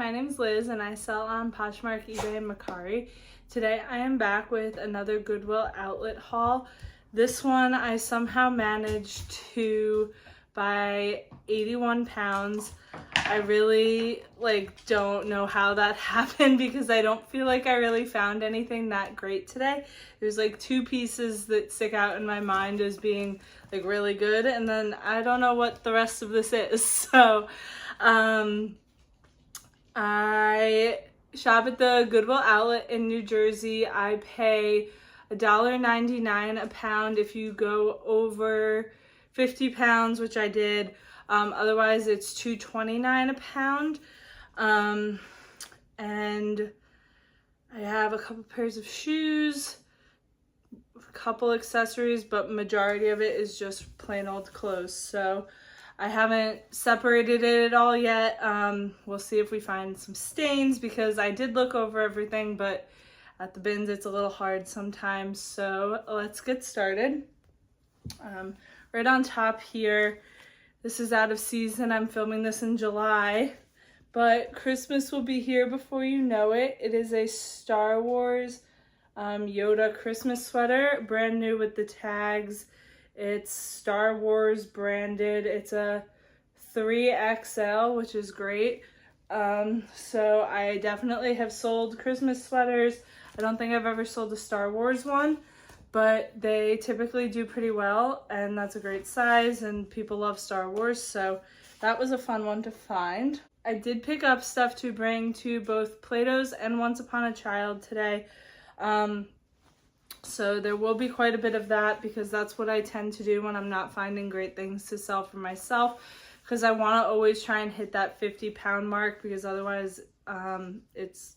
my name's Liz and I sell on Poshmark, eBay, and Mercari. Today I am back with another Goodwill Outlet haul. This one I somehow managed to buy 81 pounds. I really don't know how that happened because I don't feel like I really found anything that great today. There's two pieces that stick out in my mind as being really good, and then I don't know what the rest of this is. So I shop at the Goodwill Outlet in New Jersey. I pay $1.99 a pound if you go over 50 pounds, which I did. Otherwise it's $2.29 a pound. And I have a couple pairs of shoes, a couple accessories, but majority of it is just plain old clothes. So I haven't separated it all yet. We'll see if we find some stains because I did look over everything, but at the bins it's a little hard sometimes. So let's get started. Right on top here, this is out of season. I'm filming this in July, but Christmas will be here before you know it. It is a Star Wars Yoda Christmas sweater, brand new with the tags. It's Star Wars branded. It's a 3XL, which is great. So I definitely have sold Christmas sweaters. I don't think I've ever sold a Star Wars one, but they typically do pretty well, and that's a great size, and people love Star Wars, so that was a fun one to find. I did pick up stuff to bring to both Plato's and Once Upon a Child today. So there will be quite a bit of that because that's what I tend to do when I'm not finding great things to sell for myself, because I want to always try and hit that 50-pound mark, because otherwise it's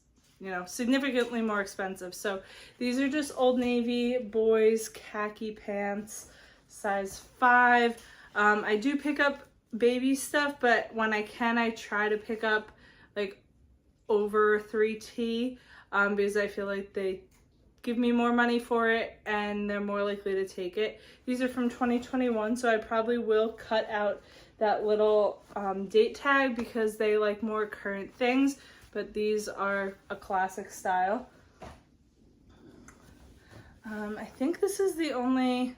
significantly more expensive. So these are just Old Navy boys khaki pants, size 5. I do pick up baby stuff, but when I can, I try to pick up over 3T because I feel like they give me more money for it and they're more likely to take it. These are from 2021, so I probably will cut out that little date tag because they like more current things, but these are a classic style. I think this is the only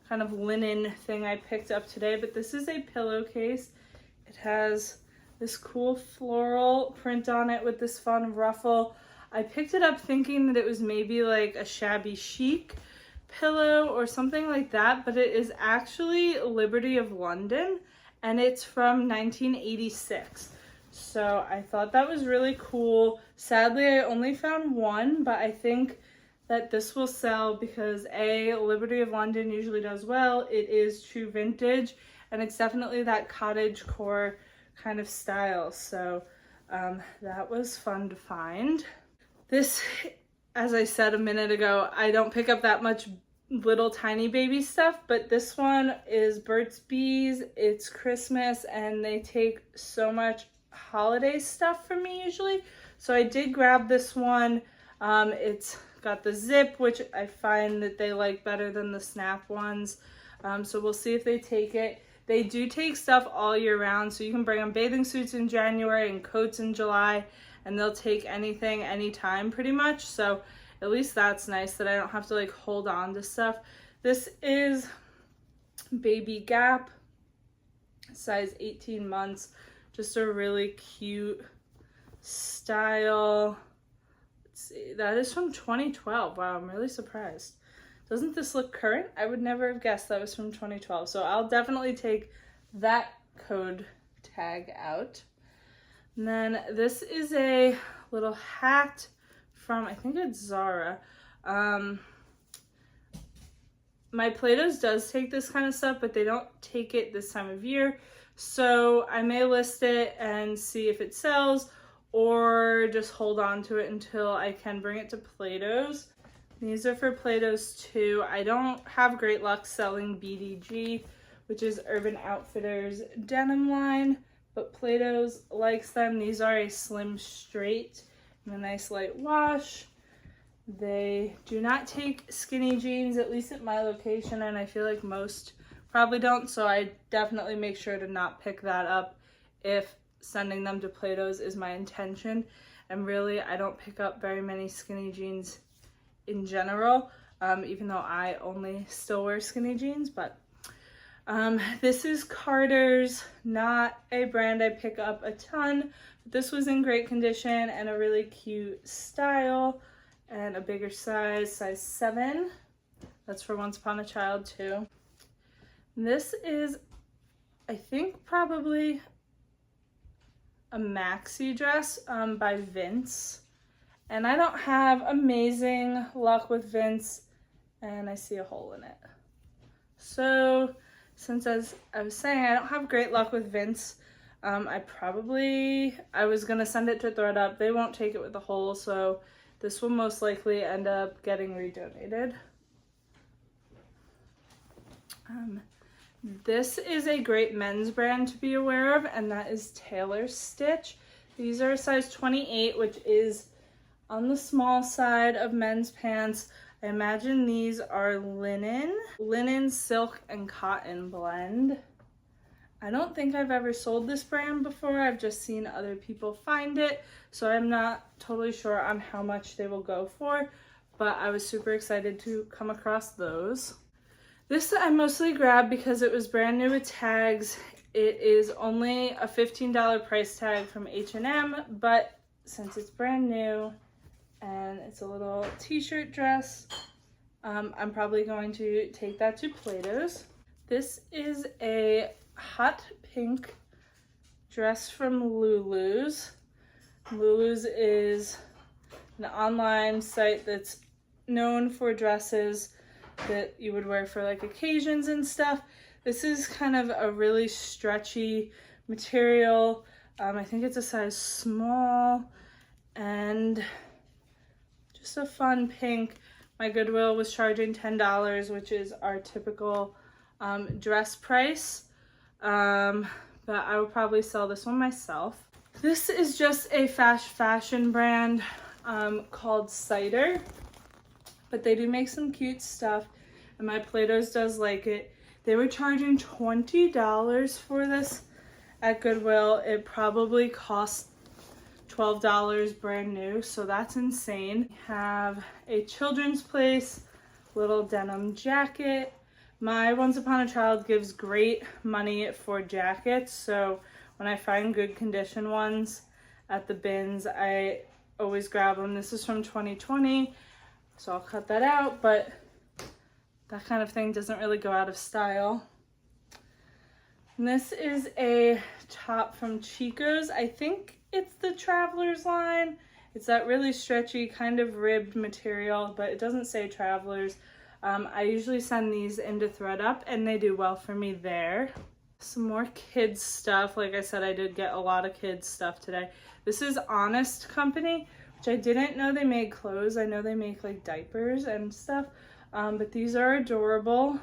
kind of linen thing I picked up today, but this is a pillowcase. It has this cool floral print on it with this fun ruffle. I picked it up thinking that it was maybe a shabby chic pillow or something like that, but it is actually Liberty of London, and it's from 1986. So I thought that was really cool. Sadly, I only found one, but I think that this will sell because Liberty of London usually does well. It is true vintage, and it's definitely that cottage core kind of style. So that was fun to find. This, as I said a minute ago, I don't pick up that much little tiny baby stuff, but this one is Burt's Bees. It's Christmas, and they take so much holiday stuff from me usually. So I did grab this one. It's got the zip, which I find that they like better than the snap ones. So we'll see if they take it. They do take stuff all year round, so you can bring them bathing suits in January and coats in July, and they'll take anything anytime pretty much. So at least that's nice that I don't have to hold on to stuff. This is Baby Gap, size 18 months. Just a really cute style. Let's see, that is from 2012. Wow, I'm really surprised. Doesn't this look current? I would never have guessed that was from 2012. So I'll definitely take that code tag out. And then this is a little hat from, I think it's Zara. My Plato's does take this kind of stuff, but they don't take it this time of year. So I may list it and see if it sells, or just hold on to it until I can bring it to Plato's. These are for Plato's too. I don't have great luck selling BDG, which is Urban Outfitters denim line, but Plato's likes them. These are a slim straight and a nice light wash. They do not take skinny jeans, at least at my location, and I feel like most probably don't, so I definitely make sure to not pick that up if sending them to Plato's is my intention. And really, I don't pick up very many skinny jeans in general, even though I only still wear skinny jeans. But this is Carter's, not a brand I pick up a ton. But this was in great condition and a really cute style and a bigger size 7. That's for Once Upon a Child too. This is, I think, probably a maxi dress by Vince. And I don't have amazing luck with Vince, and I see a hole in it. So since, as I was saying, I don't have great luck with Vince, I was gonna send it to ThredUp. They won't take it with a hole, so this will most likely end up getting redonated. This is a great men's brand to be aware of, and that is Taylor Stitch. These are a size 28, which is on the small side of men's pants. I imagine these are linen, silk, and cotton blend. I don't think I've ever sold this brand before. I've just seen other people find it, so I'm not totally sure on how much they will go for, but I was super excited to come across those. This I mostly grabbed because it was brand new with tags. It is only a $15 price tag from H&M, but since it's brand new and it's a little t-shirt dress, I'm probably going to take that to Plato's. This is a hot pink dress from Lulu's. Lulu's is an online site that's known for dresses that you would wear for like occasions and stuff. This is kind of a really stretchy material. I think it's a size small and just a fun pink. My Goodwill was charging $10, which is our typical dress price. But I will probably sell this one myself. This is just a fast fashion brand called Cider. But they do make some cute stuff, and my Plato's does like it. They were charging $20 for this at Goodwill. It probably cost $12 brand new, so that's insane. We have a Children's Place little denim jacket. My Once Upon a Child gives great money for jackets, so when I find good condition ones at the bins, I always grab them. This is from 2020. So I'll cut that out, but that kind of thing doesn't really go out of style. And this is a top from Chico's. I think it's the Travelers line. It's that really stretchy kind of ribbed material, but it doesn't say Travelers. I usually send these into ThredUp and they do well for me there. Some more kids stuff. Like I said, I did get a lot of kids stuff today. This is Honest Company, which I didn't know they made clothes. I know they make like diapers and stuff, but these are adorable.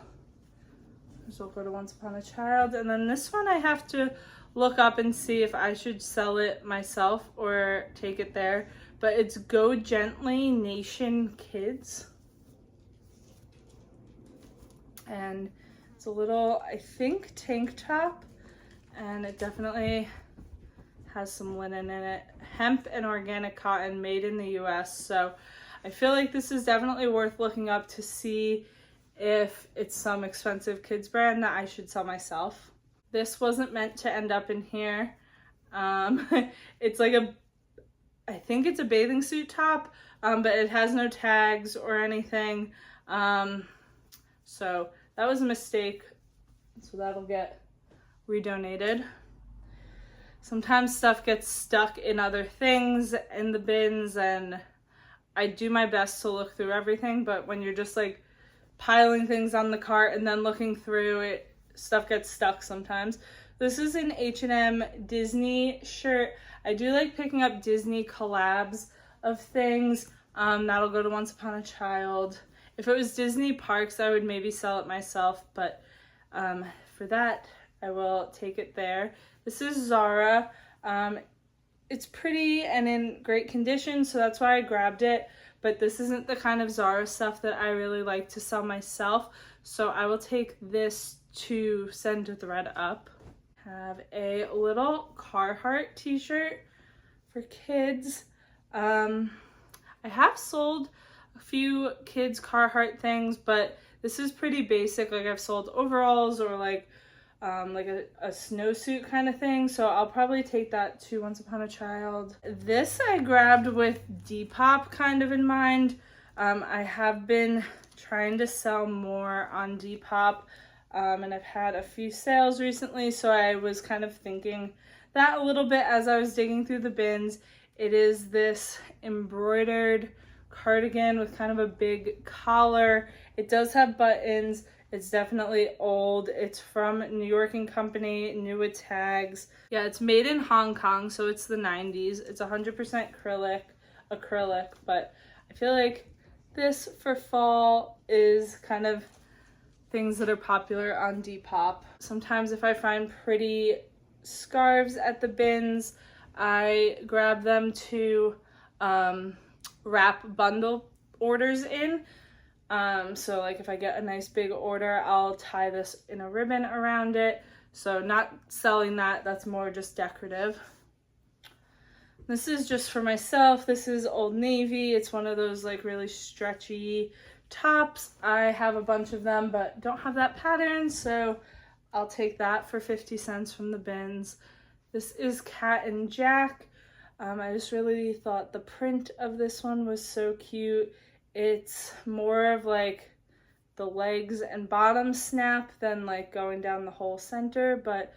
So I'll go to Once Upon a Child. And then this one I have to look up and see if I should sell it myself or take it there. But it's Go Gently Nation Kids. And it's a little, I think, tank top. And it definitely has some linen in it. Hemp and organic cotton, made in the US. So I feel like this is definitely worth looking up to see if it's some expensive kids brand that I should sell myself. This wasn't meant to end up in here. It's like I think it's a bathing suit top, but it has no tags or anything. So that was a mistake. So that'll get redonated. Sometimes stuff gets stuck in other things in the bins, and I do my best to look through everything, but when you're just like piling things on the cart and then looking through it, stuff gets stuck sometimes. This is an H&M Disney shirt. I do like picking up Disney collabs of things. That'll go to Once Upon a Child. If it was Disney Parks, I would maybe sell it myself, but for that, I will take it there. This is Zara. It's pretty and in great condition, so that's why I grabbed it. But this isn't the kind of Zara stuff that I really like to sell myself, so I will take this to send to ThredUp. Have a little Carhartt t-shirt for kids. I have sold a few kids Carhartt things, but this is pretty basic. Like I've sold overalls or like a snowsuit kind of thing. So I'll probably take that to Once Upon a Child. This I grabbed with Depop kind of in mind. I have been trying to sell more on Depop. And I've had a few sales recently, so I was kind of thinking that a little bit as I was digging through the bins. It is this embroidered cardigan with kind of a big collar. It does have buttons. It's definitely old. It's from New York & Company, new with tags. Yeah, it's made in Hong Kong, so it's the 90s. It's 100% acrylic, but I feel like this for fall is kind of things that are popular on Depop. Sometimes if I find pretty scarves at the bins, I grab them to wrap bundle orders in. So like if I get a nice big order, I'll tie this in a ribbon around it. So not selling that, that's more just decorative. This is just for myself. This is Old Navy. It's one of those like really stretchy tops. I have a bunch of them, but don't have that pattern, so I'll take that for 50 cents from the bins. This is Cat and Jack. I just really thought the print of this one was so cute. It's more of like the legs and bottom snap than like going down the whole center, but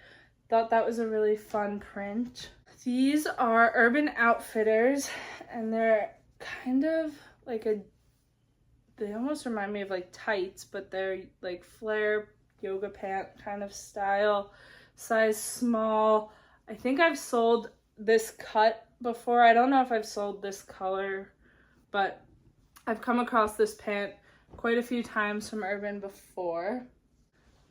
thought that was a really fun print. These are Urban Outfitters, and they're kind of like they almost remind me of like tights, but they're like flare yoga pant kind of style, size small. I think I've sold this cut before. I don't know if I've sold this color, but I've come across this pant quite a few times from Urban before.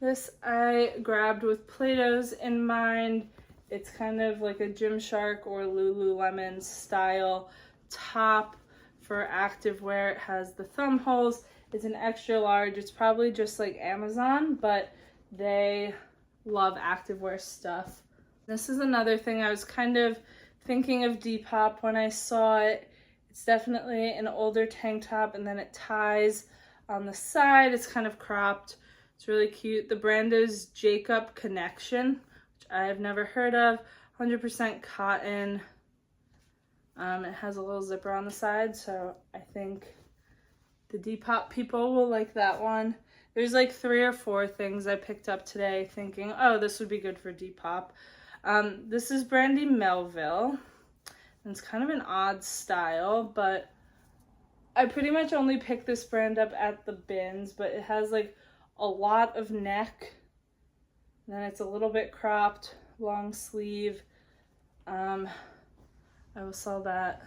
This I grabbed with Plato's in mind. It's kind of like a Gymshark or Lululemon style top for activewear. It has the thumb holes. It's an extra large. It's probably just like Amazon, but they love activewear stuff. This is another thing I was kind of thinking of Depop when I saw it. It's definitely an older tank top, and then it ties on the side. It's kind of cropped. It's really cute. The brand is Jacob Connection, which I have never heard of. 100% cotton. It has a little zipper on the side, so I think the Depop people will like that one. There's like 3 or 4 things I picked up today thinking, oh, this would be good for Depop. This is Brandy Melville, and it's kind of an odd style, but I pretty much only picked this brand up at the bins, but it has like a lot of neck, and then it's a little bit cropped, long sleeve. I will sell that.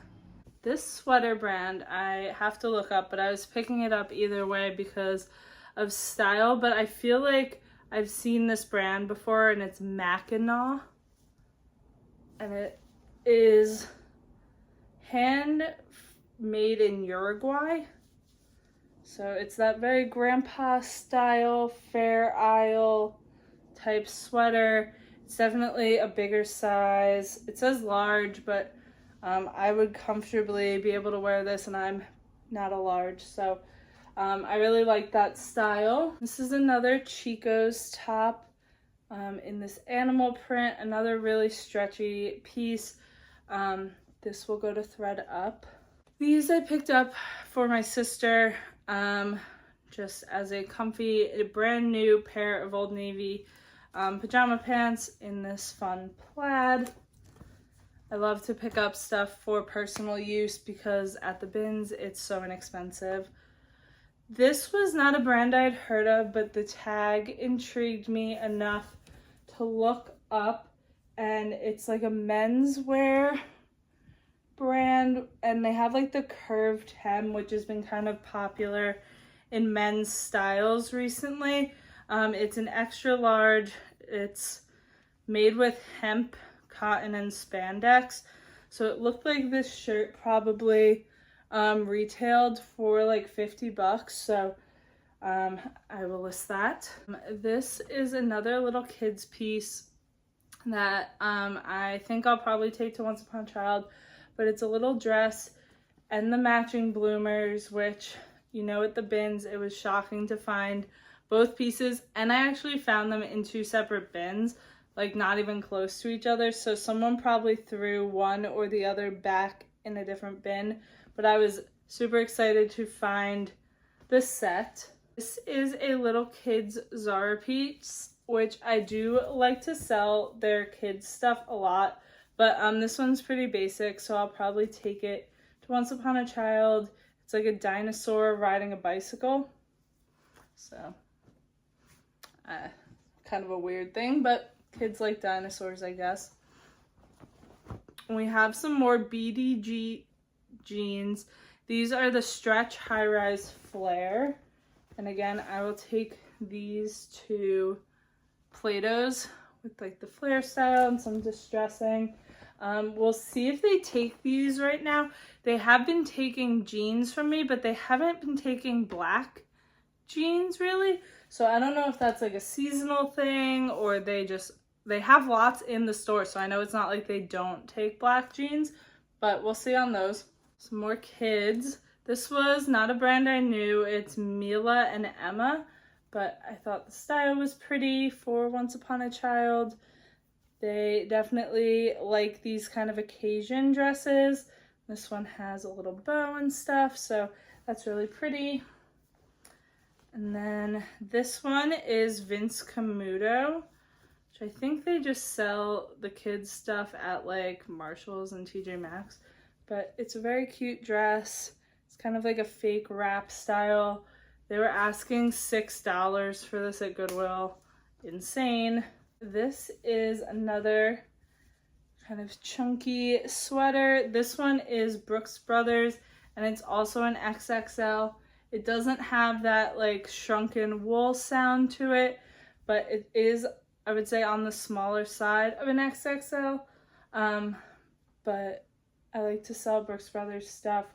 This sweater brand I have to look up, but I was picking it up either way because of style, but I feel like I've seen this brand before, and it's Mackinac, and it is handmade in Uruguay. So it's that very grandpa style, Fair Isle type sweater. It's definitely a bigger size. It says large, but I would comfortably be able to wear this, and I'm not a large, so I really like that style. This is another Chico's top in this animal print, another really stretchy piece. This will go to thread up. These I picked up for my sister just as a comfy, brand new pair of Old Navy pajama pants in this fun plaid. I love to pick up stuff for personal use because at the bins it's so inexpensive. This was not a brand I'd heard of, but the tag intrigued me enough to look up, and it's like a menswear brand, and they have like the curved hem, which has been kind of popular in men's styles recently. It's an extra large. It's made with hemp, cotton, and spandex. So it looked like this shirt probably retailed for like $50, so I will list that. This is another little kids piece. that I think I'll probably take to Once Upon a Child, but it's a little dress and the matching bloomers, which, you know, at the bins, it was shocking to find both pieces, and I actually found them in 2 separate bins, like not even close to each other, so someone probably threw one or the other back in a different bin, but I was super excited to find this set. This is a little kids Zara piece, which I do like to sell their kids stuff a lot, but this one's pretty basic, so I'll probably take it to Once Upon a Child. It's like a dinosaur riding a bicycle, so kind of a weird thing, but kids like dinosaurs, I guess. We have some more BDG jeans. These are the stretch high-rise flare, and again, I will take these to Plato's with like the flare style and some distressing. We'll see if they take these right now. They have been taking jeans from me, but they haven't been taking black jeans really. So I don't know if that's like a seasonal thing or they have lots in the store. So I know it's not like they don't take black jeans, but we'll see on those. Some more kids. This was not a brand I knew. It's Mila and Emma, but I thought the style was pretty for Once Upon a Child. They definitely like these kind of occasion dresses. This one has a little bow and stuff, so that's really pretty. And then this one is Vince Camuto, which I think they just sell the kids stuff at like Marshall's and TJ Maxx, but it's a very cute dress. It's kind of like a fake wrap style. They were asking $6 for this at Goodwill. Insane. This is another kind of chunky sweater. This one is Brooks Brothers, and it's also an XXL. It doesn't have that like shrunken wool sound to it, but it is, I would say, on the smaller side of an XXL. But I like to sell Brooks Brothers stuff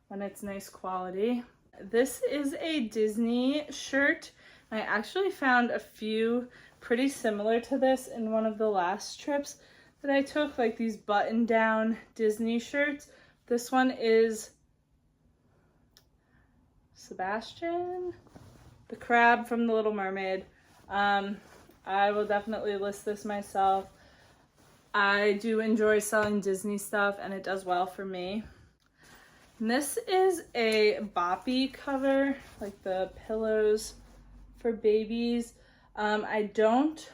when it's nice quality. This is a Disney shirt. I actually found a few pretty similar to this in one of the last trips that I took, like these button-down Disney shirts. This one is Sebastian, the crab from The Little Mermaid. I will definitely list this myself. I do enjoy selling Disney stuff, and it does well for me. And this is a boppy cover, like the pillows for babies. I don't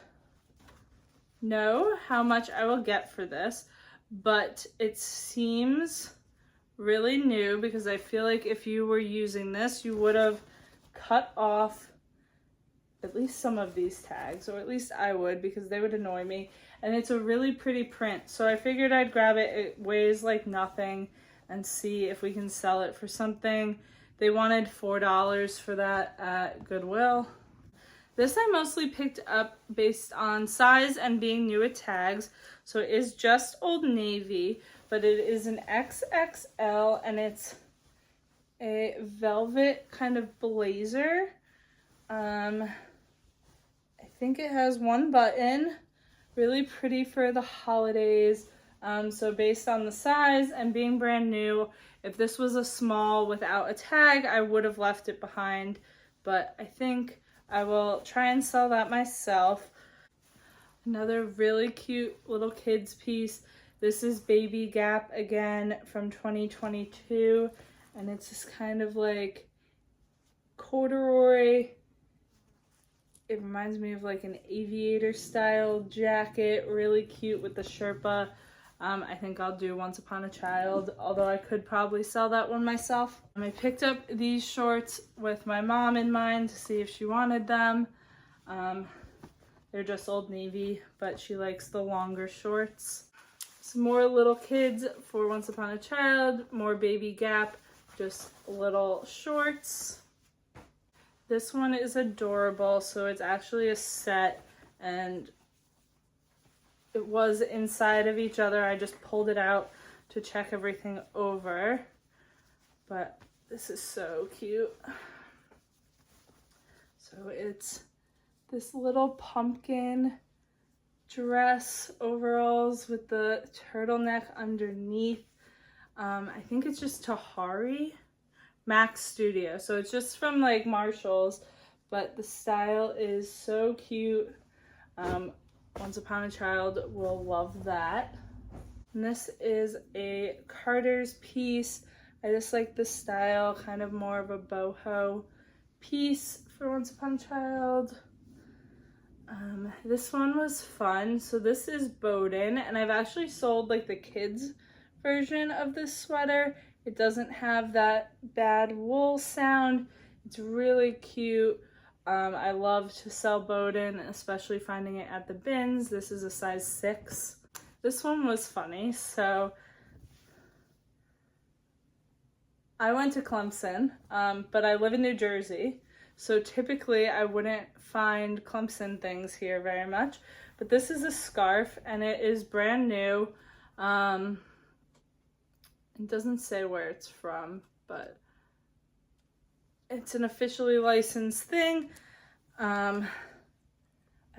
know how much I will get for this, but it seems really new because I feel like if you were using this, you would have cut off at least some of these tags, or at least I would, because they would annoy me. And it's a really pretty print, so I figured I'd grab it. It weighs like nothing, and see if we can sell it for something. They wanted $4 for that at Goodwill. This I mostly picked up based on size and being new at tags. So it is just Old Navy, but it is an XXL, and it's a velvet kind of blazer. I think it has one button. Really pretty for the holidays. So based on the size and being brand new, if this was a small without a tag, I would have left it behind, but I think I will try and sell that myself. Another really cute little kids piece. This is Baby Gap again from 2022, and it's this kind of like corduroy. It reminds me of like an aviator style jacket, really cute with the Sherpa. I think I'll do Once Upon a Child, although I could probably sell that one myself. I picked up these shorts with my mom in mind to see if she wanted them. They're just Old Navy, but she likes the longer shorts. Some more little kids for Once Upon a Child, more Baby Gap, just little shorts. This one is adorable, so it's actually a set, and it was inside of each other. I just pulled it out to check everything over, but this is so cute. So it's this little pumpkin dress overalls with the turtleneck underneath. I think it's just Tahari Max Studio. So it's just from like Marshall's, but the style is so cute. Once Upon a Child will love that. And this is a Carter's piece. I just like the style, kind of more of a boho piece for Once Upon a Child. This one was fun. So this is Bowden, and I've actually sold like the kids version of this sweater. It doesn't have that bad wool sound. It's really cute. I love to sell Bowden, especially finding it at the bins. This is a size 6. This one was funny. So I went to Clemson, but I live in New Jersey. So typically I wouldn't find Clemson things here very much. But this is a scarf, and it is brand new. It doesn't say where it's from, but it's an officially licensed thing. I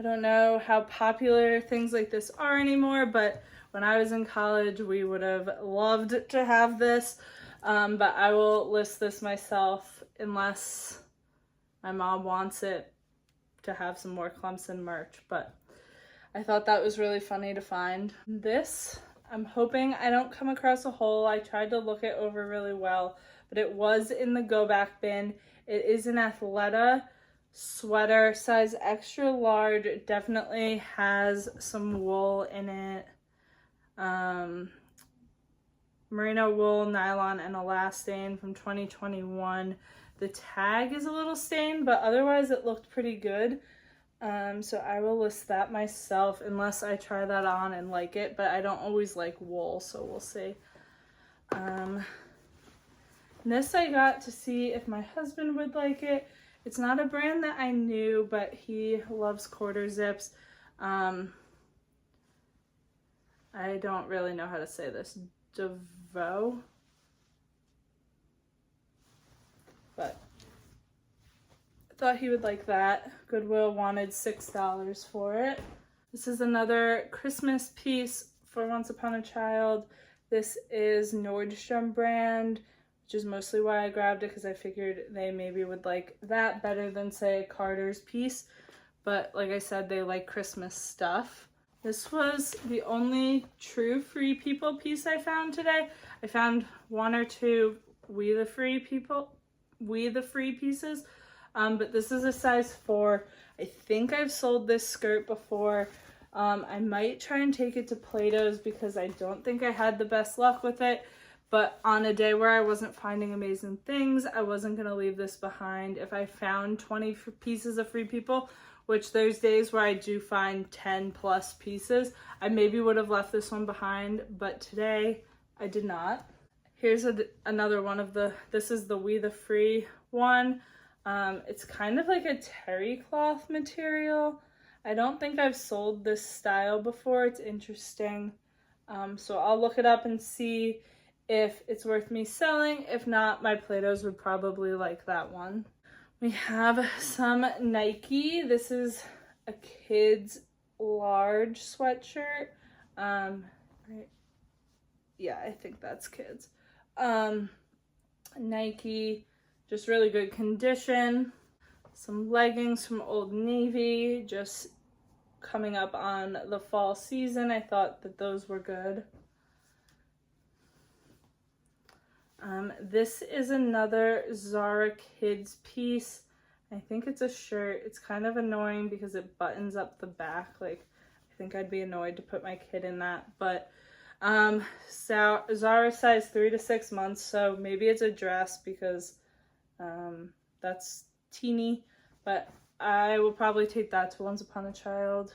don't know how popular things like this are anymore, but when I was in college, we would have loved to have this. But I will list this myself unless my mom wants it to have some more Clemson merch. But I thought that was really funny to find. This, I'm hoping I don't come across a hole. I tried to look it over really well, but it was in the go back bin. It is an Athleta sweater, size extra large. It definitely has some wool in it. Merino wool, nylon, and elastane from 2021. The tag is a little stained, but otherwise it looked pretty good. So I will list that myself unless I try that on and like it, but I don't always like wool, so we'll see. This I got to see if my husband would like it. It's not a brand that I knew, but he loves quarter zips. I don't really know how to say this. Devo? But I thought he would like that. Goodwill wanted $6 for it. This is another Christmas piece for Once Upon a Child. This is Nordstrom brand, which is mostly why I grabbed it, because I figured they maybe would like that better than, say, Carter's piece. But like I said, they like Christmas stuff. This was the only true Free People piece I found today. I found one or two We the Free pieces. But this is a size 4. I think I've sold this skirt before. I might try and take it to Plato's because I don't think I had the best luck with it. But on a day where I wasn't finding amazing things, I wasn't going to leave this behind. If I found 20 pieces of Free People, which there's days where I do find 10 plus pieces, I maybe would have left this one behind. But today, I did not. Here's another one of this is the We the Free one. It's kind of like a terry cloth material. I don't think I've sold this style before. It's interesting. So I'll look it up and see if it's worth me selling. If not, my Plato's would probably like that one. We have some Nike. This is a kid's large sweatshirt. Right? Yeah, I think that's kids. Nike, just really good condition. Some leggings from Old Navy, just coming up on the fall season. I thought that those were good. This is another Zara kids piece. I think it's a shirt. It's kind of annoying because it buttons up the back. Like, I think I'd be annoyed to put my kid in that. But Zara size 3 to 6 months, so maybe it's a dress because that's teeny. But I will probably take that to Once Upon a Child.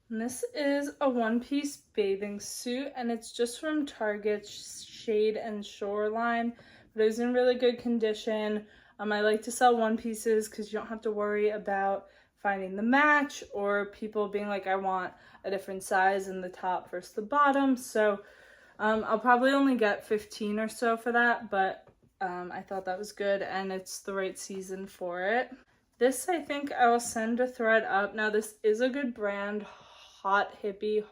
And this is a one-piece bathing suit, and it's just from Target, Shade and Shoreline, but it was in really good condition. I like to sell one pieces because you don't have to worry about finding the match or people being like, I want a different size in the top versus the bottom. So I'll probably only get 15 or so for that, but I thought that was good and it's the right season for it. This, I think I will send a thread up. Now, this is a good brand, hot hippie.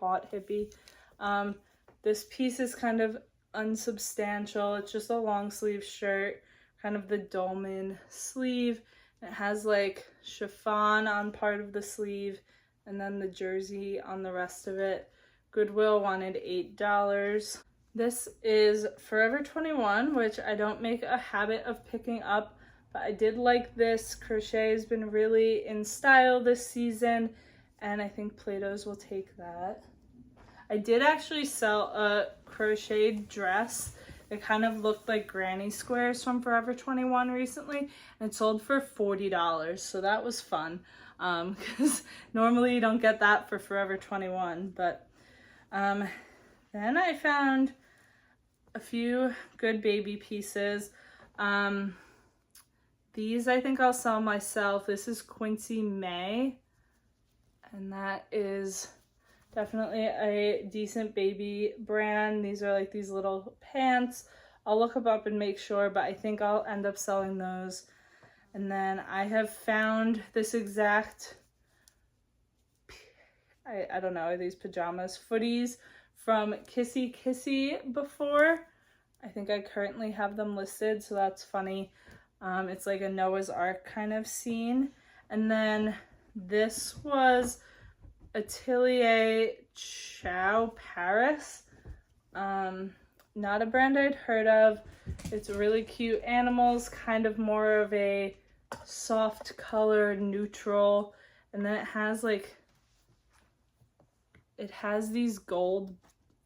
This piece is kind of unsubstantial. It's just a long sleeve shirt, kind of the dolman sleeve. It has like chiffon on part of the sleeve and then the jersey on the rest of it. Goodwill wanted $8. This is Forever 21, which I don't make a habit of picking up, but I did like this. Crochet has been really in style this season, and I think Plato's will take that. I did actually sell a crocheted dress that kind of looked like granny squares from Forever 21 recently, and it sold for $40, so that was fun, because normally you don't get that for Forever 21, but then I found a few good baby pieces. These I think I'll sell myself. This is Quincy May, and that is definitely a decent baby brand. These are like these little pants. I'll look them up and make sure, but I think I'll end up selling those. And then I have found this exact, I don't know, are these pajamas, footies from Kissy Kissy before. I think I currently have them listed, so that's funny. It's like a Noah's Ark kind of scene. And then this was Atelier Chow Paris. Not a brand I'd heard of. It's really cute animals, kind of more of a soft color, neutral. And then it has like, it has these gold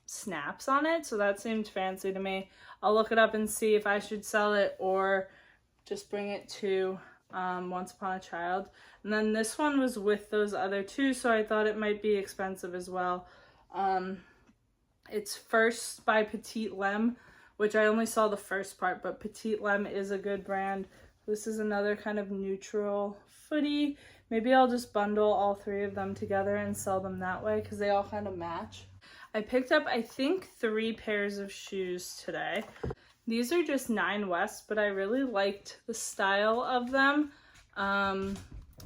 snaps on it, so that seemed fancy to me. I'll look it up and see if I should sell it or just bring it to Once Upon a Child. And then this one was with those other two, so I thought it might be expensive as well. It's First by Petite Lem, which I only saw the first part, but Petite Lem is a good brand. This is another kind of neutral footy. Maybe I'll just bundle all three of them together and sell them that way because they all kind of match. I picked up, I think, 3 pairs of shoes today. These are just 9 West, but I really liked the style of them.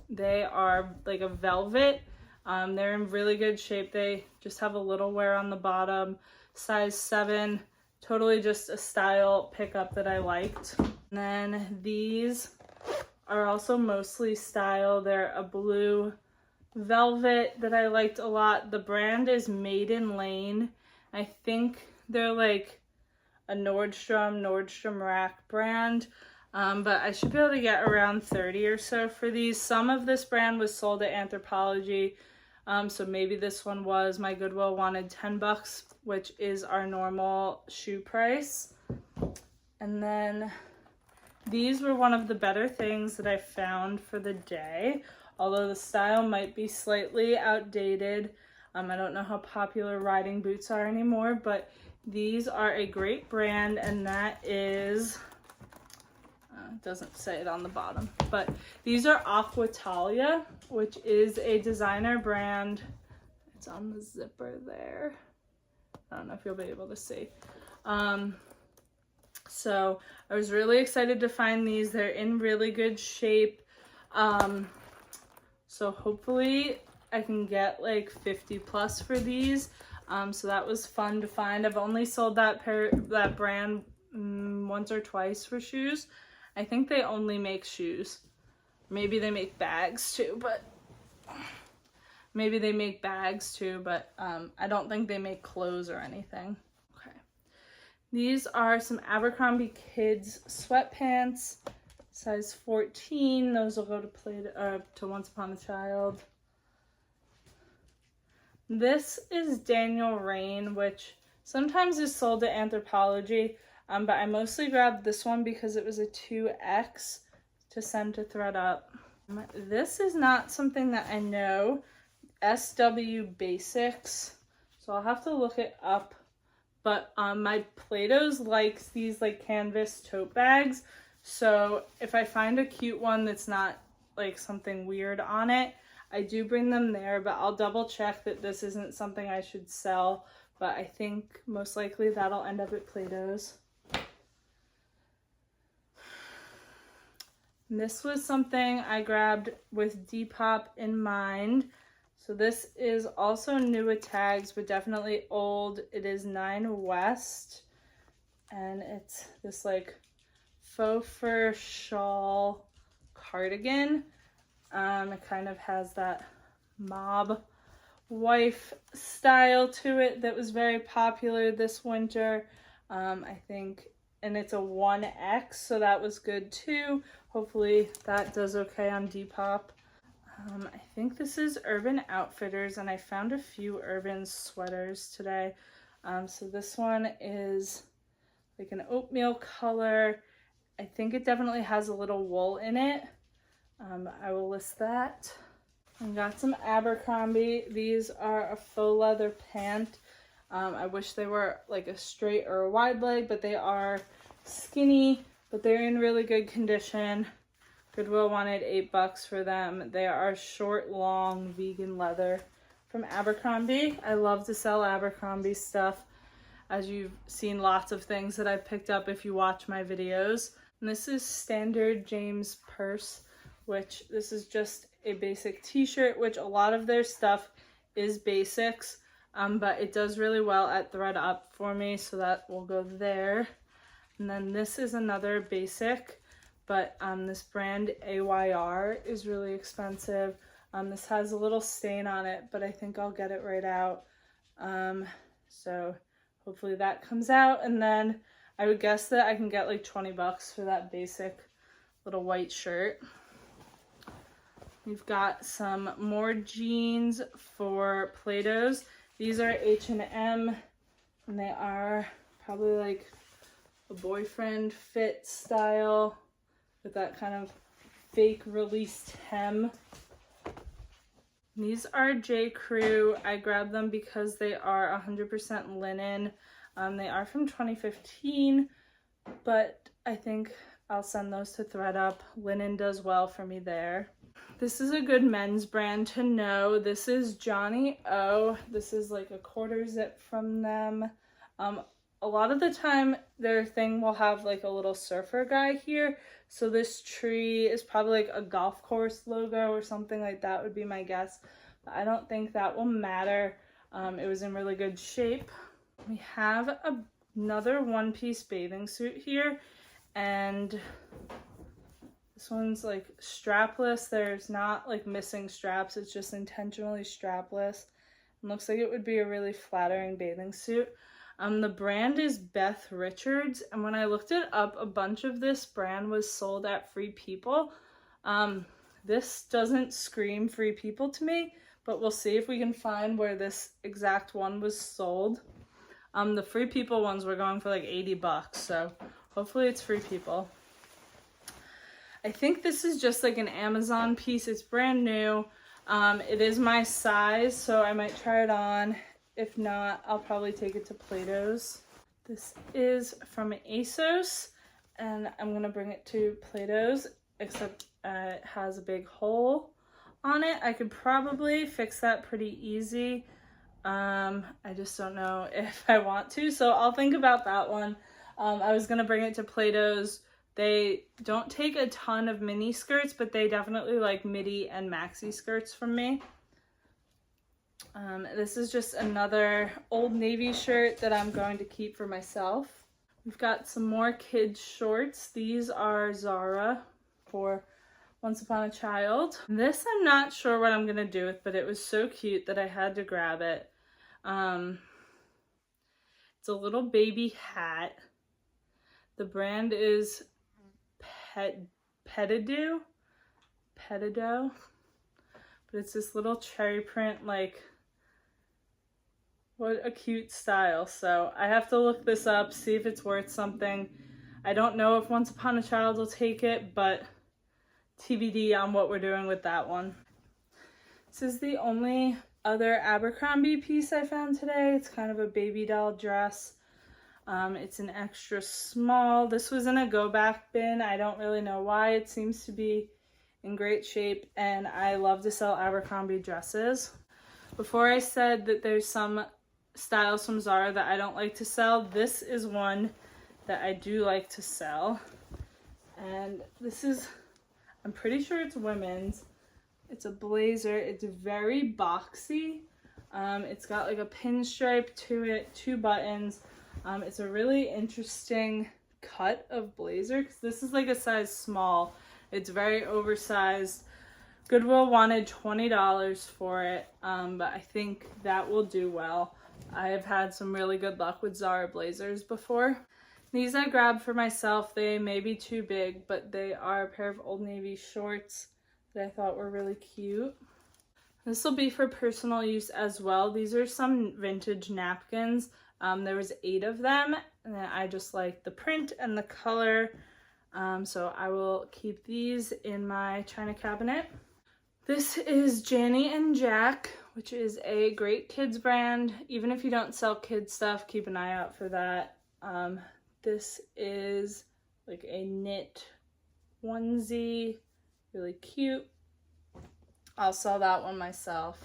They are like a velvet. They're in really good shape. They just have a little wear on the bottom. Size 7. Totally just a style pickup that I liked. And then these are also mostly style. They're a blue velvet that I liked a lot. The brand is Maiden Lane. I think they're like a Nordstrom Rack brand, but I should be able to get around 30 or so for these. Some of this brand was sold at Anthropologie, so maybe this one was. My Goodwill wanted $10, which is our normal shoe price. And then these were one of the better things that I found for the day, although the style might be slightly outdated. I don't know how popular riding boots are anymore, but these are a great brand, and that is, it doesn't say it on the bottom, but these are Aquatalia, which is a designer brand. It's on the zipper there. I don't know if you'll be able to see. So I was really excited to find these. They're in really good shape. So hopefully I can get like 50 plus for these. So that was fun to find. I've only sold that brand once or twice for shoes. I think they only make shoes. Maybe they make bags too, but I don't think they make clothes or anything. Okay. These are some Abercrombie kids sweatpants, size 14. Those will go to Once Upon a Child. This is Daniel Rain, which sometimes is sold at Anthropologie, but I mostly grabbed this one because it was a 2X to send to ThredUp. This is not something that I know. SW Basics, so I'll have to look it up, but my Plato's likes these like canvas tote bags, so if I find a cute one that's not like something weird on it, I do bring them there, but I'll double check that this isn't something I should sell, but I think most likely that'll end up at Plato's. This was something I grabbed with Depop in mind. So this is also new with tags, but definitely old. It is 9 West, and it's this like faux fur shawl cardigan. It kind of has that mob wife style to it that was very popular this winter, I think, and it's a 1X, so that was good too. Hopefully that does okay on Depop. I think this is Urban Outfitters, and I found a few Urban sweaters today. So this one is like an oatmeal color. I think it definitely has a little wool in it. I will list that. I got some Abercrombie. These are a faux leather pant. I wish they were like a straight or a wide leg, but they are skinny, but they're in really good condition. Goodwill wanted $8 for them. They are short, long, vegan leather from Abercrombie. I love to sell Abercrombie stuff, as you've seen lots of things that I've picked up if you watch my videos. And this is Standard James Purse, which this is just a basic t-shirt, which a lot of their stuff is basics, but it does really well at thread up for me, so that will go there. And then this is another basic, but this brand AYR is really expensive. This has a little stain on it, but I think I'll get it right out. So hopefully that comes out, and then I would guess that I can get like $20 for that basic little white shirt. We've got some more jeans for Play-Dohs. These are H&M, and they are probably like a boyfriend fit style with that kind of fake released hem. These are J. Crew. I grabbed them because they are 100% linen. They are from 2015, but I think I'll send those to thredUP. Linen does well for me there. This is a good men's brand to know. This is Johnny O. This is like a quarter zip from them. A lot of the time their thing will have like a little surfer guy here. So this tree is probably like a golf course logo or something like that would be my guess. But I don't think that will matter. It was in really good shape. We have another one-piece bathing suit here, and this one's like strapless. There's not like missing straps. It's just intentionally strapless. It looks like it would be a really flattering bathing suit. The brand is Beth Richards, and when I looked it up, a bunch of this brand was sold at Free People. This doesn't scream Free People to me, but we'll see if we can find where this exact one was sold. The Free People ones were going for like $80, so hopefully it's Free People. I think this is just like an Amazon piece. It's brand new. It is my size, so I might try it on. If not, I'll probably take it to Play-Dohs. This is from ASOS, and I'm gonna bring it to Play-Dohs, except it has a big hole on it. I could probably fix that pretty easy. I just don't know if I want to, so I'll think about that one. I was gonna bring it to Play-Dohs. They don't take a ton of mini skirts, but they definitely like midi and maxi skirts from me. This is just another Old Navy shirt that I'm going to keep for myself. We've got some more kids shorts. These are Zara for Once Upon a Child. This I'm not sure what I'm gonna do with, but it was so cute that I had to grab it. It's a little baby hat. The brand is Petido, but it's this little cherry print, like, what a cute style. So I have to look this up, see if it's worth something. I don't know if Once Upon a Child will take it, but TBD on what we're doing with that one. This is the only other Abercrombie piece I found today. It's kind of a baby doll dress. It's an extra small. This was in a go back bin. I don't really know why. It seems to be in great shape, and I love to sell Abercrombie dresses. Before I said that there's some styles from Zara that I don't like to sell, this is one that I do like to sell. And this is, I'm pretty sure it's women's, It's a blazer. It's very boxy. It's got like a pinstripe to it, 2 buttons. It's a really interesting cut of blazer because this is like a size small. It's very oversized. Goodwill wanted $20 for it, but I think that will do well. I have had some really good luck with Zara blazers before. These I grabbed for myself. They may be too big, but they are a pair of Old Navy shorts that I thought were really cute. This will be for personal use as well. These are some vintage napkins. There was 8 of them, and I just like the print and the color. So I will keep these in my china cabinet. This is Janny and Jack, which is a great kids brand. Even if you don't sell kids stuff, keep an eye out for that. This is like a knit onesie, really cute. I'll sell that one myself.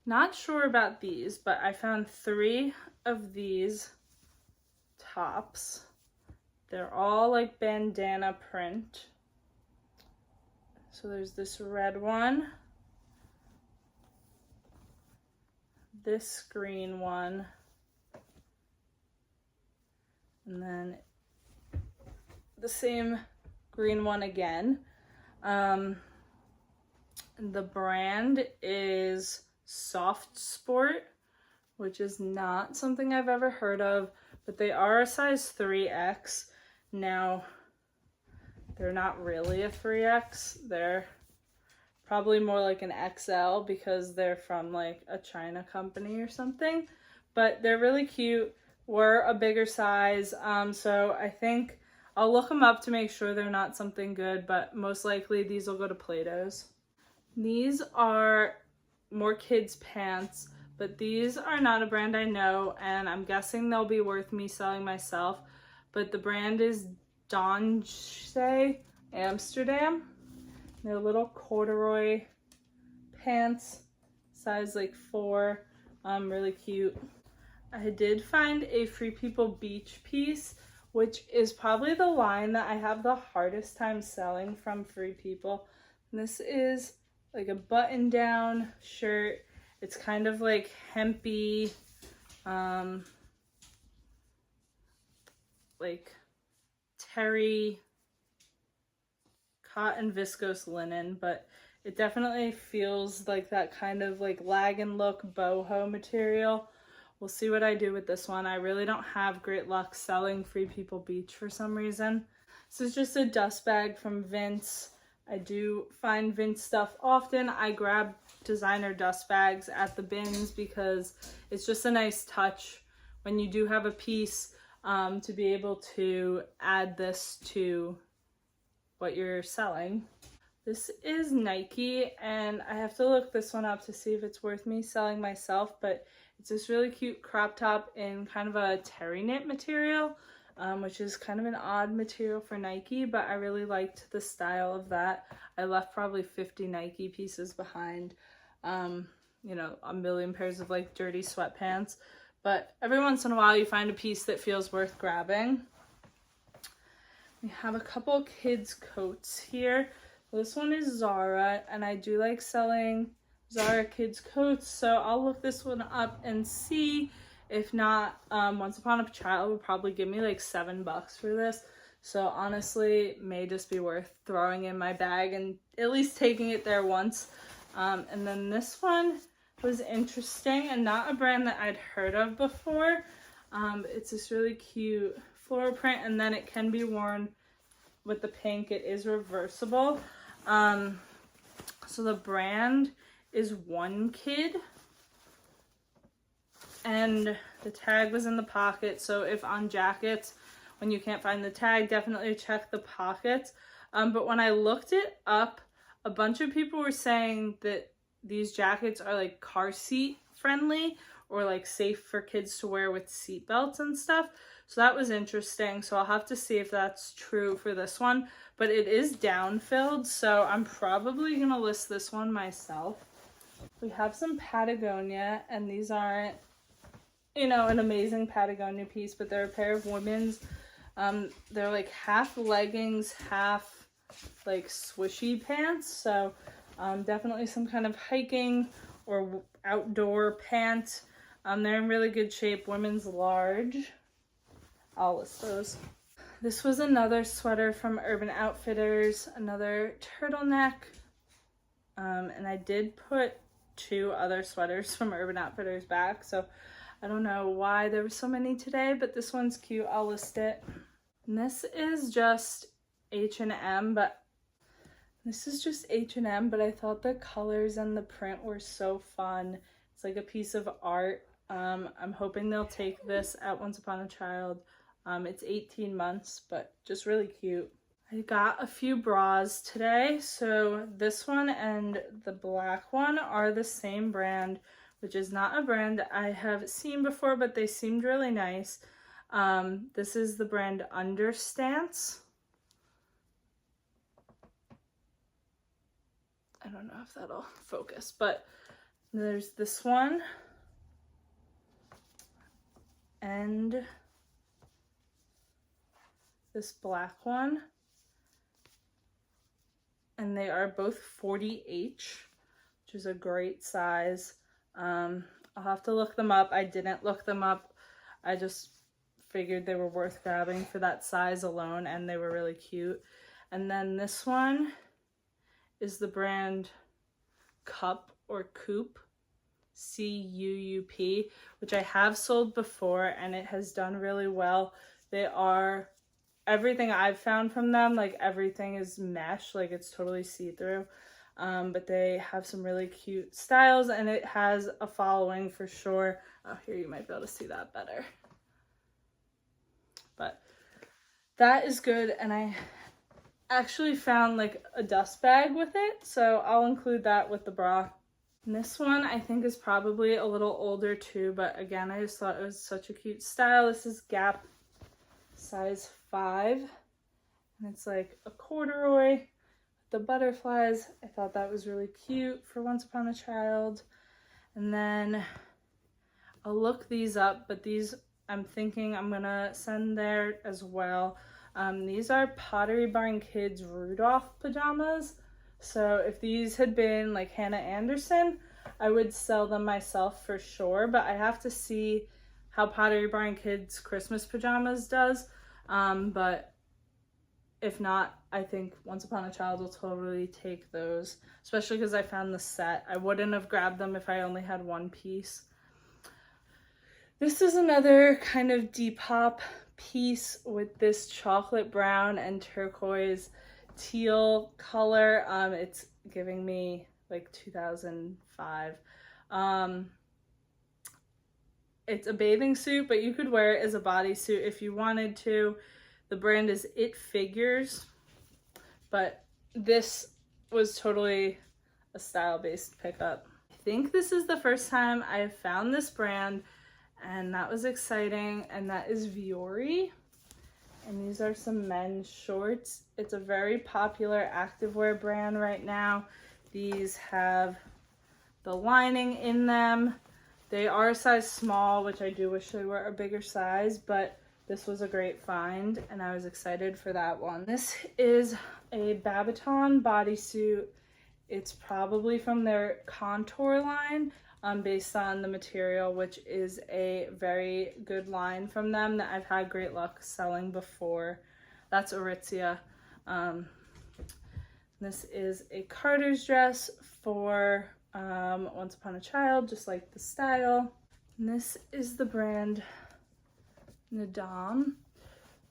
Not sure about these, but I found 3 of these tops. They're all like bandana print. So there's this red one, this green one, and then the same green one again. The brand is Soft Sport, which is not something I've ever heard of, but they are a size 3X. Now, they're not really a 3X. They're probably more like an XL because they're from like a China company or something. But they're really cute. We're a bigger size, so I think I'll look them up to make sure they're not something good, but most likely these will go to Plato's. These are more kids pants, but these are not a brand I know, and I'm guessing they'll be worth me selling myself. But the brand is Donche Amsterdam. They're little corduroy pants, size like 4, really cute. I did find a Free People Beach piece, which is probably the line that I have the hardest time selling from Free People. And this is like a button-down shirt. It's kind of like hempy, like terry, cotton viscose linen, but it definitely feels like that kind of like lag and look boho material. We'll see what I do with this one. I really don't have great luck selling Free People Beach for some reason. This is just a dust bag from Vince. I do find Vince stuff often. I grab designer dust bags at the bins because it's just a nice touch when you do have a piece to be able to add this to what you're selling. This is Nike, and I have to look this one up to see if it's worth me selling myself, but it's this really cute crop top in kind of a terry knit material, which is kind of an odd material for Nike, but I really liked the style of that. I left probably 50 Nike pieces behind, you know, a million pairs of like dirty sweatpants, but every once in a while you find a piece that feels worth grabbing. We have a couple kids coats here. This one is Zara, and I do like selling Zara kids coats, so I'll look this one up and see. If not, Once Upon a Child will probably give me like $7 for this, so honestly may just be worth throwing in my bag and at least taking it there once. And then this one was interesting and not a brand that I'd heard of before. It's this really cute floral print, and then it can be worn with the pink. It is reversible. So the brand is One Kid, and the tag was in the pocket, so if on jackets when you can't find the tag, definitely check the pockets. But when I looked it up, a bunch of people were saying that these jackets are like car seat friendly or like safe for kids to wear with seat belts and stuff. So that was interesting. So I'll have to see if that's true for this one, but it is down filled, so I'm probably gonna list this one myself. We have some Patagonia, and these aren't, you know, an amazing Patagonia piece, but they're a pair of women's, they're like half leggings, half like swishy pants. So Definitely some kind of hiking or outdoor pant. They're in really good shape. Women's large. I'll list those. This was another sweater from Urban Outfitters, another turtleneck. And I did put 2 other sweaters from Urban Outfitters back, so I don't know why there were so many today, but this one's cute. I'll list it. And this is just H&M, but I thought the colors and the print were so fun. It's like a piece of art. I'm hoping they'll take this at Once Upon a Child. It's 18 months, but just really cute. I got a few bras today. So this one and the black one are the same brand, which is not a brand I have seen before, but they seemed really nice. This is the brand Understance. I don't know if that'll focus, but there's this one and this black one, and they are both 40H, which is a great size. I'll have to look them up. I didn't look them up. I just figured they were worth grabbing for that size alone, and they were really cute. And then this one is the brand Cup or Coop, C-U-U-P, which I have sold before, and it has done really well. They are, everything I've found from them, like everything is mesh, like it's totally see-through. But they have some really cute styles, and it has a following for sure. Oh, here you might be able to see that better. But that is good, and I actually found like a dust bag with it, so I'll include that with the bra. And this one I think is probably a little older too, but again, I just thought it was such a cute style. This is Gap size 5, and it's like a corduroy with the butterflies. I thought that was really cute for Once Upon a Child. And then I'll look these up, but these I'm thinking I'm gonna send there as well. These are Pottery Barn Kids Rudolph pajamas. So if these had been like Hannah Anderson, I would sell them myself for sure, but I have to see how Pottery Barn Kids Christmas pajamas does. But if not, I think Once Upon a Child will totally take those, especially because I found the set. I wouldn't have grabbed them if I only had one piece. This is another kind of Depop piece with this chocolate brown and turquoise teal color. It's giving me like 2005. It's a bathing suit, but you could wear it as a bodysuit if you wanted to. The brand is It Figures, but this was totally a style-based pickup. I think this is the first time I have found this brand, and that was exciting, and that is Vuori. And these are some men's shorts. It's a very popular activewear brand right now. These have the lining in them. They are a size small, which I do wish they were a bigger size, but this was a great find, and I was excited for that one. This is a Babaton bodysuit. It's probably from their contour line, based on the material, which is a very good line from them that I've had great luck selling before. That's Aritzia. This is a Carter's dress for Once Upon a Child, just like the style. And this is the brand Nadam,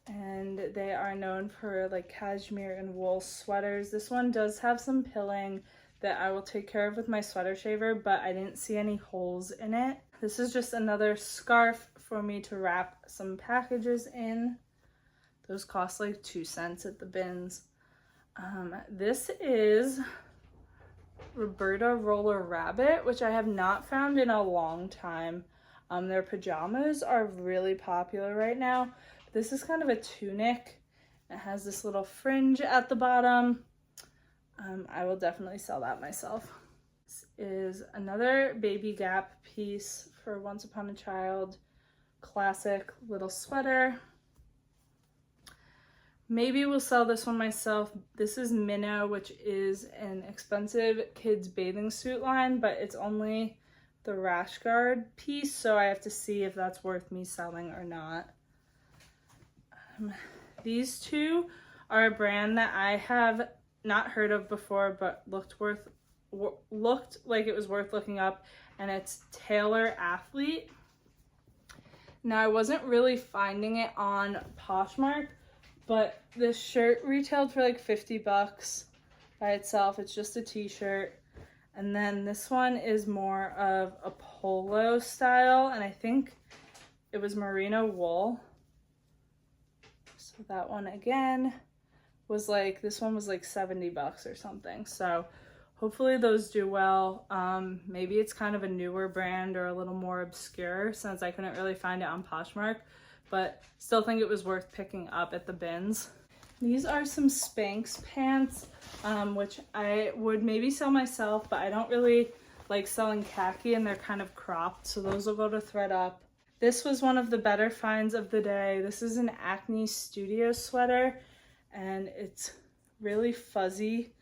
and they are known for like cashmere and wool sweaters. This one does have some pilling that I will take care of with my sweater shaver, but I didn't see any holes in it. This is just another scarf for me to wrap some packages in. Those cost like 2 cents at the bins. This is Roberta Roller Rabbit, which I have not found in a long time. Their pajamas are really popular right now. This is kind of a tunic. It has this little fringe at the bottom. I will definitely sell that myself. This is another Baby Gap piece for Once Upon a Child. Classic little sweater. Maybe we'll sell this one myself. This is Minnow, which is an expensive kids bathing suit line, but it's only the rash guard piece, so I have to see if that's worth me selling or not. These two are a brand that I have not heard of before, but looked like it was worth looking up, and it's Taylor Athlete. Now, I wasn't really finding it on Poshmark, but this shirt retailed for like 50 bucks by itself. It's just a t-shirt. And then this one is more of a polo style, and I think it was merino wool. So that one again was like, this one was like 70 bucks or something. So hopefully those do well. Maybe it's kind of a newer brand or a little more obscure since I couldn't really find it on Poshmark, but still think it was worth picking up at the bins. These are some Spanx pants, which I would maybe sell myself, but I don't really like selling khaki and they're kind of cropped, so those will go to ThredUp. This was one of the better finds of the day. This is an Acne Studio sweater, and it's really fuzzy.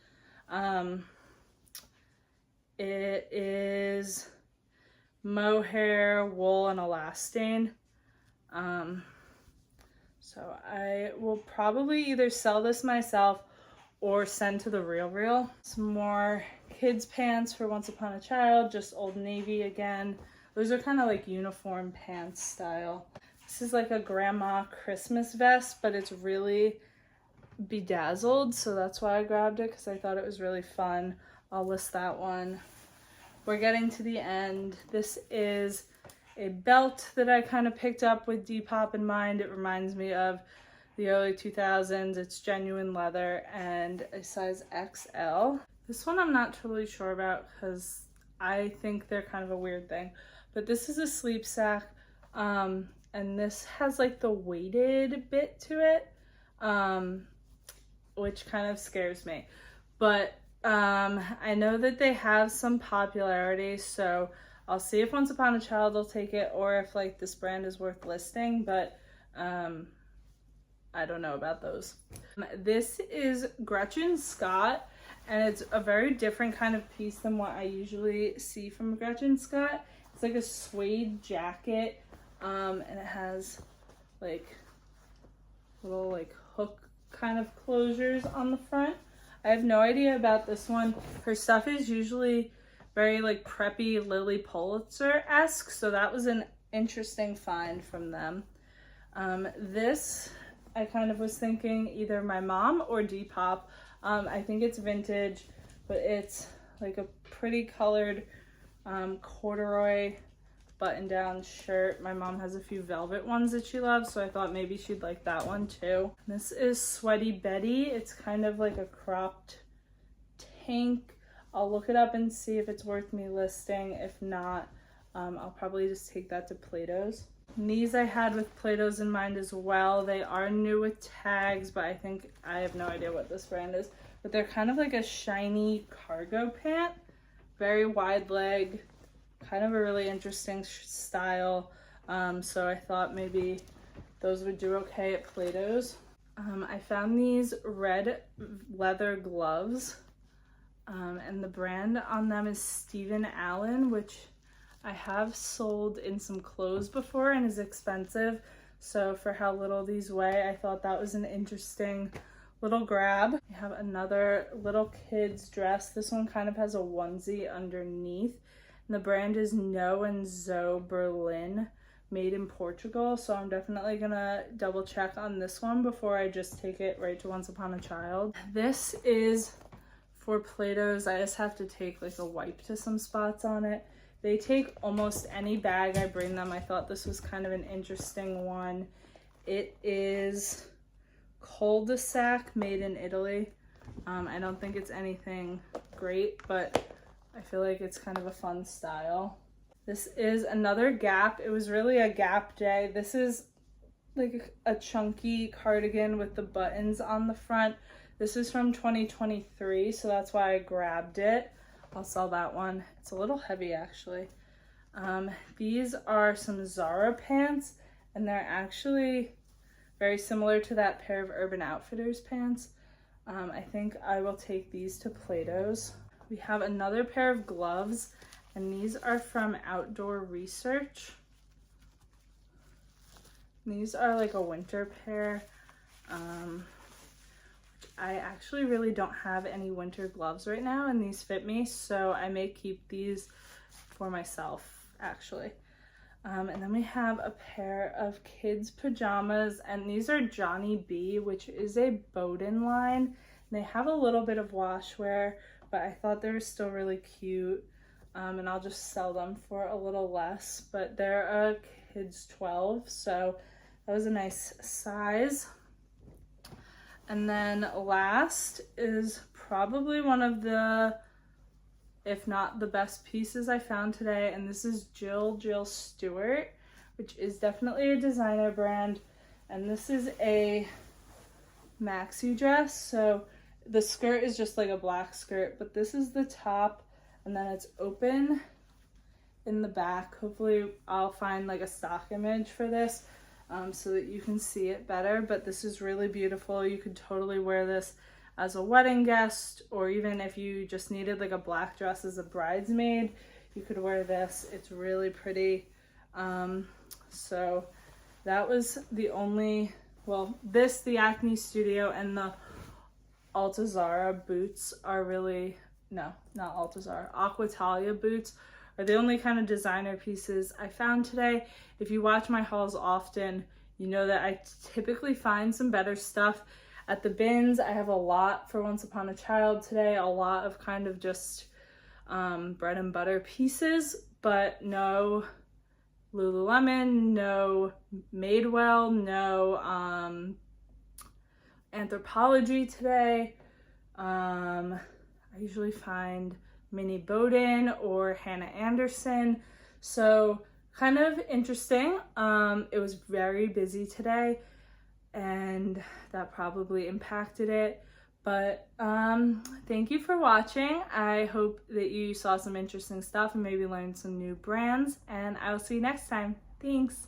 It is mohair, wool, and elastane. So I will probably either sell this myself or send to the RealReal. Some more kids pants for Once Upon a Child, just Old Navy again. Those are kind of like uniform pants style. This is like a grandma Christmas vest, but it's really bedazzled, so that's why I grabbed it, because I thought it was really fun. I'll list that one. We're getting to the end. This is a belt that I kind of picked up with Depop in mind. It reminds me of the early 2000s. It's genuine leather and a size XL. This one I'm not totally sure about because I think they're kind of a weird thing. But this is a sleep sack, and this has like the weighted bit to it, which kind of scares me. But I know that they have some popularity, so I'll see if Once Upon a Child will take it or if like this brand is worth listing, but I don't know about those. This is Gretchen Scott, and it's a very different kind of piece than what I usually see from Gretchen Scott. It's like a suede jacket, and it has like little like hook kind of closures on the front. I have no idea about this one. Her stuff is usually very like preppy Lily Pulitzer-esque, so that was an interesting find from them. This I kind of was thinking either my mom or Depop. I think it's vintage, but it's like a pretty colored corduroy button-down shirt. My mom has a few velvet ones that she loves, so I thought maybe she'd like that one too. This is Sweaty Betty. It's kind of like a cropped tank. I'll look it up and see if it's worth me listing. If not, I'll probably just take that to Plato's. And these I had with Plato's in mind as well. They are new with tags, but I have no idea what this brand is. But they're kind of like a shiny cargo pant. Very wide leg, kind of a really interesting style. So I thought maybe those would do okay at Plato's. I found these red leather gloves, and the brand on them is Stephen Allen, which I have sold in some clothes before and is expensive. So for how little these weigh, I thought that was an interesting little grab. We have another little kid's dress. This one kind of has a onesie underneath. And the brand is No and Zo Berlin, made in Portugal. So I'm definitely gonna double check on this one before I just take it right to Once Upon a Child. This is for Plato's. I just have to take like a wipe to some spots on it. They take almost any bag I bring them. I thought this was kind of an interesting one. It is cul-de-sac, made in Italy. I don't think it's anything great, but I feel like it's kind of a fun style. This is another Gap. It was really a Gap day. This is like a chunky cardigan with the buttons on the front. This is from 2023, so that's why I grabbed it. I'll sell that one. It's a little heavy actually. These are some Zara pants, and they're actually very similar to that pair of Urban Outfitters pants. I think I will take these to Plato's. We have another pair of gloves, and these are from Outdoor Research. These are like a winter pair. I actually really don't have any winter gloves right now, and these fit me, so I may keep these for myself, actually. And then we have a pair of kids pajamas, and these are Johnny B, which is a Bowden line. They have a little bit of wash wear, but I thought they were still really cute, and I'll just sell them for a little less, but they're a kids 12, so that was a nice size. And then last is probably one of the, if not the best pieces I found today, and this is Jill Stuart, which is definitely a designer brand, and this is a maxi dress. So the skirt is just like a black skirt, but this is the top, and then it's open in the back. Hopefully I'll find like a stock image for this so that you can see it better, but this is really beautiful. You could totally wear this as a wedding guest, or even if you just needed like a black dress as a bridesmaid, you could wear this. It's really pretty. So that was the only, well, the Acne Studio and the Alta Zara boots are really, no, not Alta Zara, Aquatalia boots are the only kind of designer pieces I found today. If you watch my hauls often, you know that I typically find some better stuff at the bins. I have a lot for Once Upon a Child today, a lot of kind of just bread and butter pieces, but no Lululemon, no Madewell, no Anthropologie today. I usually find Mini Bowden or Hannah Anderson, so kind of interesting. It was very busy today, and that probably impacted it, but thank you for watching. I hope that you saw some interesting stuff and maybe learned some new brands, and I'll see you next time. Thanks.